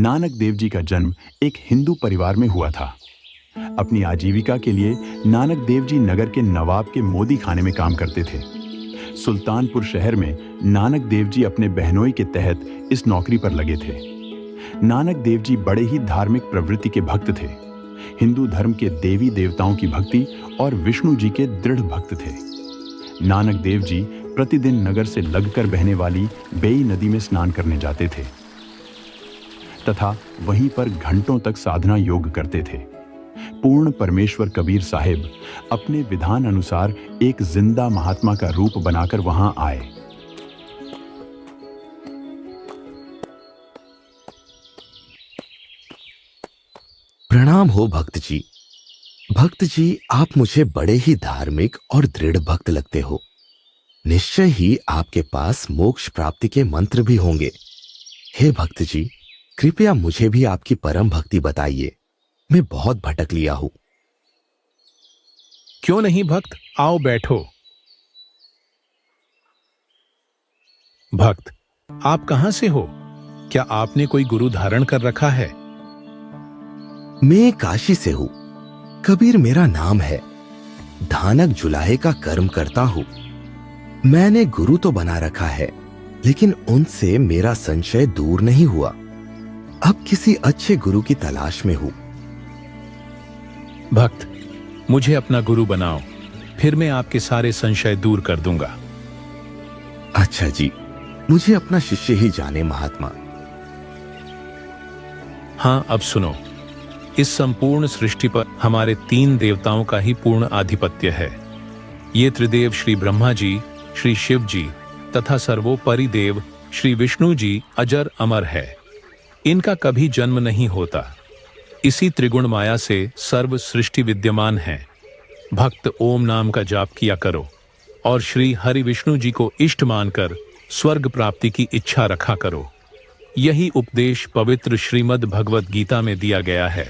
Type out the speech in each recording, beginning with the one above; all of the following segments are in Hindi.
नानक देव जी का जन्म एक हिंदू परिवार में हुआ था। अपनी आजीविका के लिए नानक देव जी नगर के नवाब के मोदी खाने में काम करते थे। सुल्तानपुर शहर में नानक देव जी अपने बहनोई के तहत इस नौकरी पर लगे थे। नानक देव जी बड़े ही धार्मिक प्रवृत्ति के भक्त थे। हिंदू धर्म के देवी देवताओं की भक्ति और विष्णु जी के दृढ़ भक्त थे। नानक देव जी प्रतिदिन नगर से लगकर बहने वाली बेई नदी में स्नान करने जाते थे तथा वहीं पर घंटों तक साधना योग करते थे। पूर्ण परमेश्वर कबीर साहिब अपने विधान अनुसार एक जिंदा महात्मा का रूप बनाकर वहां आए। प्रणाम हो भक्त जी। भक्त जी, आप मुझे बड़े ही धार्मिक और दृढ़ भक्त लगते हो। निश्चय ही आपके पास मोक्ष प्राप्ति के मंत्र भी होंगे। हे भक्त जी, कृपया मुझे भी आपकी परम भक्ति बताइए। मैं बहुत भटक लिया हूं। क्यों नहीं भक्त, आओ बैठो। भक्त, आप कहां से हो? क्या आपने कोई गुरु धारण कर रखा है? मैं काशी से हूं। कबीर मेरा नाम है। धानक जुलाहे का कर्म करता हूं। मैंने गुरु तो बना रखा है, लेकिन उनसे मेरा संशय दूर नहीं हुआ। अब किसी अच्छे गुरु की तलाश में हूं। भक्त, मुझे अपना गुरु बनाओ, फिर मैं आपके सारे संशय दूर कर दूंगा। अच्छा जी, मुझे अपना शिष्य ही जाने महात्मा। हाँ, अब सुनो। इस संपूर्ण सृष्टि पर हमारे 3 देवताओं का ही पूर्ण आधिपत्य है। ये त्रिदेव श्री ब्रह्मा जी, श्री शिव जी तथा सर्वोपरि देव श्री विष्णु जी अजर अमर है। इनका कभी जन्म नहीं होता। इसी त्रिगुण माया से सर्व सृष्टि विद्यमान है। भक्त ओम नाम का जाप किया करो और श्री हरि विष्णु जी को इष्ट मानकर स्वर्ग प्राप्ति की इच्छा रखा करो। यही उपदेश पवित्र श्रीमद् भगवत गीता में दिया गया है,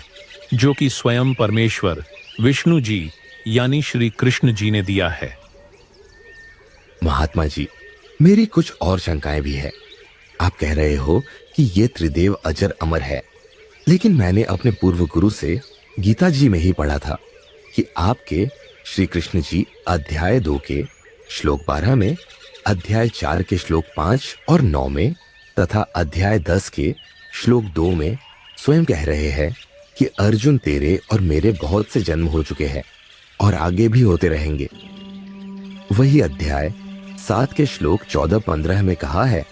जो कि स्वयं परमेश्वर विष्णु जी यानी श्री कृष्ण जी ने दिया है। महात्मा जी, मेरी कुछ और शंकाएं भी है। आप कह रहे हो कि ये त्रिदेव अजर अमर है, लेकिन मैंने अपने पूर्व गुरु से गीता जी में ही पढ़ा था कि आपके श्री कृष्ण जी अध्याय 2 के श्लोक 12 में, अध्याय 4 के श्लोक 5 और 9 में तथा अध्याय 10 के श्लोक 2 में स्वयं कह रहे हैं कि अर्जुन, तेरे और मेरे बहुत से जन्म हो चुके हैं और आगे भी होते रहेंगे। वही अध्याय 7 के श्लोक 14-15 में कहा है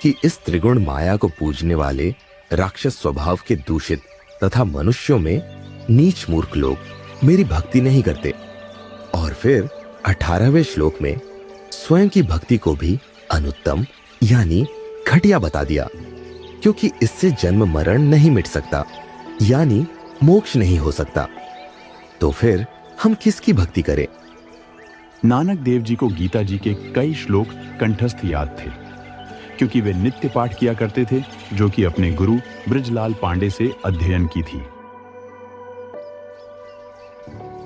कि इस त्रिगुण माया को पूजने वाले राक्षस स्वभाव के दूषित तथा मनुष्यों में नीच मूर्ख लोग मेरी भक्ति नहीं करते। और फिर 18वें श्लोक में स्वयं की भक्ति को भी अनुत्तम यानी घटिया बता दिया, क्योंकि इससे जन्म मरण नहीं मिट सकता, यानी मोक्ष नहीं हो सकता। तो फिर हम किसकी भक्ति करें? नानक देव जी को गीता जी के कई श्लोक कंठस्थ याद थे, क्योंकि वे नित्य पाठ किया करते थे, जो कि अपने गुरु ब्रिजलाल पांडे से अध्ययन की थी।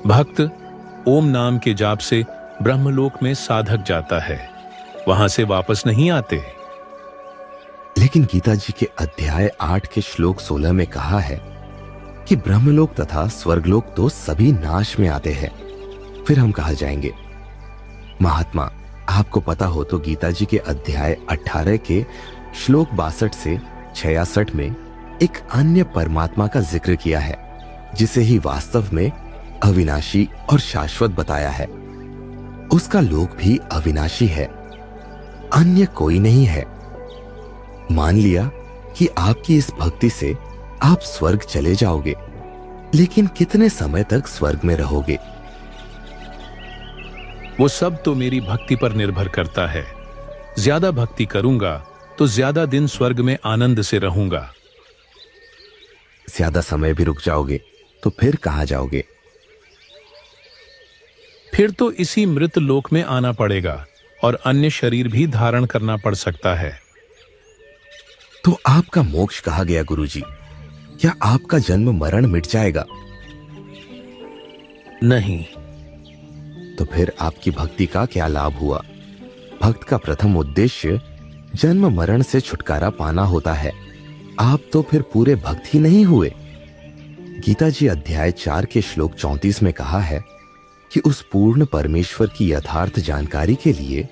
भक्त ओम नाम के जाप से ब्रह्मलोक में साधक जाता है, वहां से वापस नहीं आते। लेकिन गीता जी के अध्याय 8 के श्लोक 16 में कहा है कि ब्रह्मलोक तथा स्वर्गलोक तो सभी नाश में आते हैं, फिर हम कहाँ जाएंगे? महात्मा, आपको पता हो तो गीता जी के अध्याय 18 के श्लोक 62 से 66 में एक अन्य परमात्मा का जिक्र किया है, जिसे ही वास्तव में अविनाशी और शाश्वत बताया है। उसका लोक भी अविनाशी है, अन्य कोई नहीं है। मान लिया कि आपकी इस भक्ति से आप स्वर्ग चले जाओगे, लेकिन कितने समय तक स्वर्ग में रहोगे? वो सब तो मेरी भक्ति पर निर्भर करता है। ज्यादा भक्ति करूंगा तो ज्यादा दिन स्वर्ग में आनंद से रहूंगा। ज्यादा समय भी रुक जाओगे तो फिर कहां जाओगे? फिर तो इसी मृत लोक में आना पड़ेगा और अन्य शरीर भी धारण करना पड़ सकता है। तो आपका मोक्ष कहा गया गुरुजी? क्या आपका जन्म मरण मिट जाएगा? नहीं। तो फिर आपकी भक्ति का क्या लाभ हुआ? भक्त का प्रथम उद्देश्य जन्म मरण से छुटकारा पाना होता है। आप तो फिर पूरे भक्त ही नहीं हुए। गीता जी अध्याय 4 के श्लोक 34 में कहा है कि उस पूर्ण परमेश्वर की यथार्थ जानकारी के लिए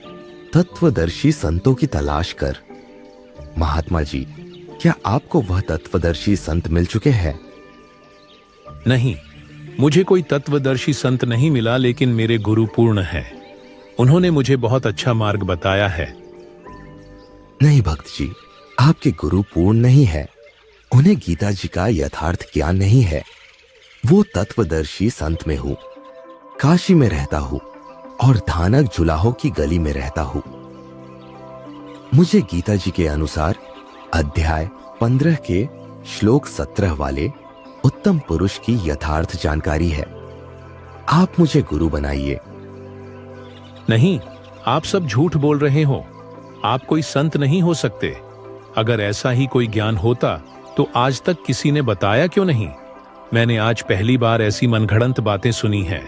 तत्वदर्शी संतों की तलाश कर। महात्मा जी, क्या आपको वह तत्वदर्शी संत मिल चुके हैं? नहीं, मुझे कोई तत्वदर्शी संत नहीं मिला, लेकिन मेरे गुरु पूर्ण है। उन्होंने मुझे बहुत अच्छा मार्ग बताया है। नहीं भक्त जी, आपके गुरु पूर्ण नहीं है। उन्हें गीता जी का यथार्थ ज्ञान नहीं है। वो तत्वदर्शी संत में हूं, काशी में रहता हूं और धानक जुलाहो की गली में रहता हूं। मुझे गीता जी के अनुसार अध्याय 15 के श्लोक 17 वाले उत्तम पुरुष की यथार्थ जानकारी है। आप मुझे गुरु बनाइए। नहीं, आप सब झूठ बोल रहे हो। आप कोई संत नहीं हो सकते। अगर ऐसा ही कोई ज्ञान होता तो आज तक किसी ने बताया क्यों नहीं? मैंने आज पहली बार ऐसी मनगढ़ंत बातें सुनी हैं।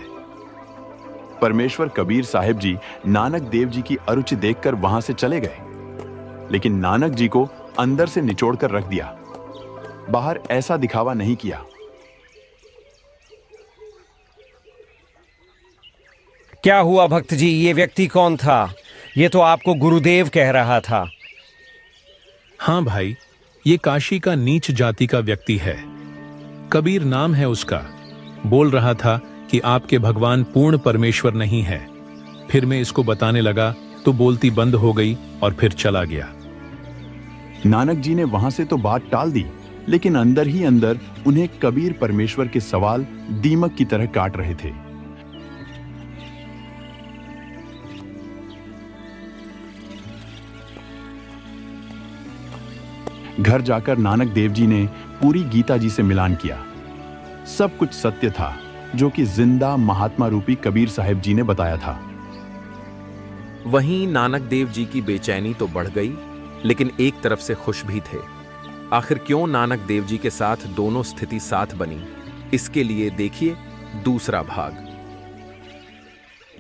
परमेश्वर कबीर साहिब जी नानक देव जी की अरुचि देखकर वहां से चले गए, लेकिन नानक जी को अंदर से निचोड़कर रख दिया। बाहर ऐसा दिखावा नहीं किया। क्या हुआ भक्त जी? ये व्यक्ति कौन था? ये तो आपको गुरुदेव कह रहा था। हाँ भाई, ये काशी का नीच जाति का व्यक्ति है। कबीर नाम है उसका। बोल रहा था कि आपके भगवान पूर्ण परमेश्वर नहीं है। फिर मैं इसको बताने लगा तो बोलती बंद हो गई और फिर चला गया। नानक जी ने वहां से तो बात टाल दी, लेकिन अंदर ही अंदर उन्हें कबीर परमेश्वर के सवाल दीमक की तरह काट रहे थे। घर जाकर नानक देव जी ने पूरी गीता जी से मिलान किया। सब कुछ सत्य था जो कि जिंदा महात्मा रूपी कबीर साहिब जी ने बताया था। वहीं नानक देव जी की बेचैनी तो बढ़ गई, लेकिन एक तरफ से खुश भी थे। आखिर क्यों नानक देव जी के साथ दोनों स्थिति साथ बनी, इसके लिए देखिए दूसरा भाग।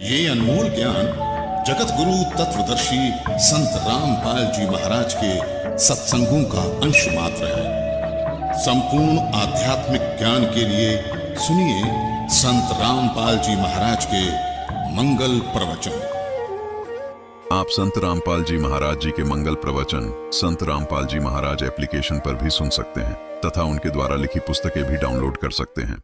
ये अनमोल ज्ञान जगत गुरु तत्वदर्शी संत रामपाल जी महाराज के सत्संगों का अंश मात्र है। संपूर्ण आध्यात्मिक ज्ञान के लिए सुनिए संत रामपाल जी महाराज के मंगल प्रवचन। आप संत रामपाल जी महाराज जी के मंगल प्रवचन संत रामपाल जी महाराज एप्लीकेशन पर भी सुन सकते हैं तथा उनके द्वारा लिखी पुस्तकें भी डाउनलोड कर सकते हैं।